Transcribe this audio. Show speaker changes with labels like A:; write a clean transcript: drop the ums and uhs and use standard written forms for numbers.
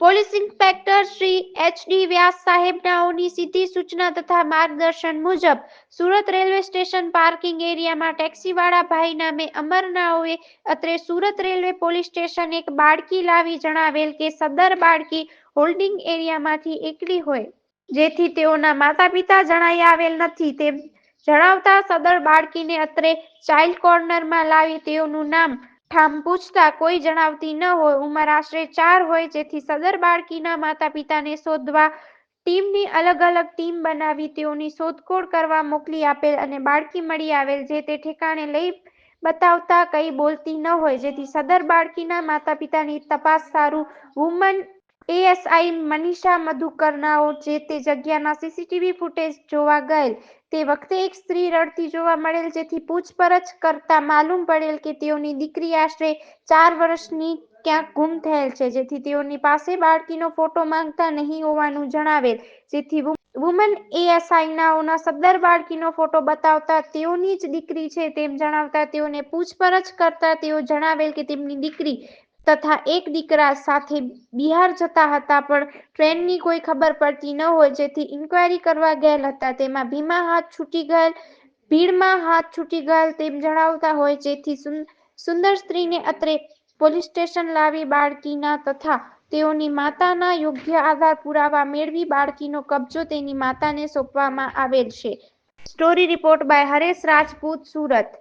A: Police inspector Shri H D. Vyas સાહેબનાઓની સીધી સૂચના તથા માર્ગદર્શન મુજબ સુરત રેલવે સ્ટેશન પાર્કિંગ એરિયામાં ટેક્સીવાળા ભાઈ નામે અમરનાઓએ અત્રે સુરત રેલવે પોલીસ સ્ટેશન એક બાળકી લાવી જણાવેલ કે સદર બાળકી હોલ્ડિંગ એરિયામાંથી એકલી હોય, જેથી તેઓના માતા-પિતા જણાઈ આવેલ નથી તેમ જણાવતા સદર બાળકીને અત્રે ચાઇલ્ડ કોર્નરમાં લાવી તેઓનું નામ ઠામ પૂછતા કોઈ જણાવતી ન હોય, ઉંમર આશરે 4 હોય, જેથી સદર બાળકીના માતા-પિતાને શોધવા ટીમની અલગ-અલગ ટીમ બનાવી તેઓની શોધખોળ કરવા મોકલી આપેલ અને બાળકી મળી આવેલ જે તે ઠેકાણે લઈ બતાવતા કંઈ બોલતી ન હોય, જેથી સદર બાળકીના માતા-પિતાની તપાસ સારું વુમન એએસઆઈ મનીષા મધુકરનાઓ જે તે જગ્યાના સીસીટીવી ફૂટેજ જોવા ગયેલ તે વખતે એક સ્ત્રી રડતી જોવા મળેલ, જેથી પૂછપરછ કરતા માલુમ પડેલ કે તેઓની દીકરી આશરે 4 વર્ષની ક્યાંક ગુમ થયેલ છે, જેથી તેઓની પાસે બાળકીનો ફોટો માંગતા નહીં હોવાનું જણાવેલ, જેથી વુમન એએસઆઈનાઓના સદર બાળકીનો ફોટો બતાવતા તેઓની જ દીકરી છે તેમ જણાવતા તેઓને પૂછપરછ કરતા તેઓ જણાવેલ કે તેમની દીકરી તથા એક દીકરા સાથે બિહાર જતા હતા પણ ટ્રેનની કોઈ ખબર પડતી ન હોય, જેથી ઇન્ક્વાયરી કરવા ગયેલ હતા તેમાં ભીડમાં હાથ છૂટી ગયેલ તેમ જણાવતા હોય, જેથી સુંદર સ્ત્રીને અત્રે પોલીસ સ્ટેશન લાવી બાળકીના તથા તેઓની માતાના યોગ્ય આધાર પુરાવા મેળવી બાળકીનો કબજો તેની માતાને સોંપવામાં આવેલ છે. Story report by Haresh Rajput, Surat.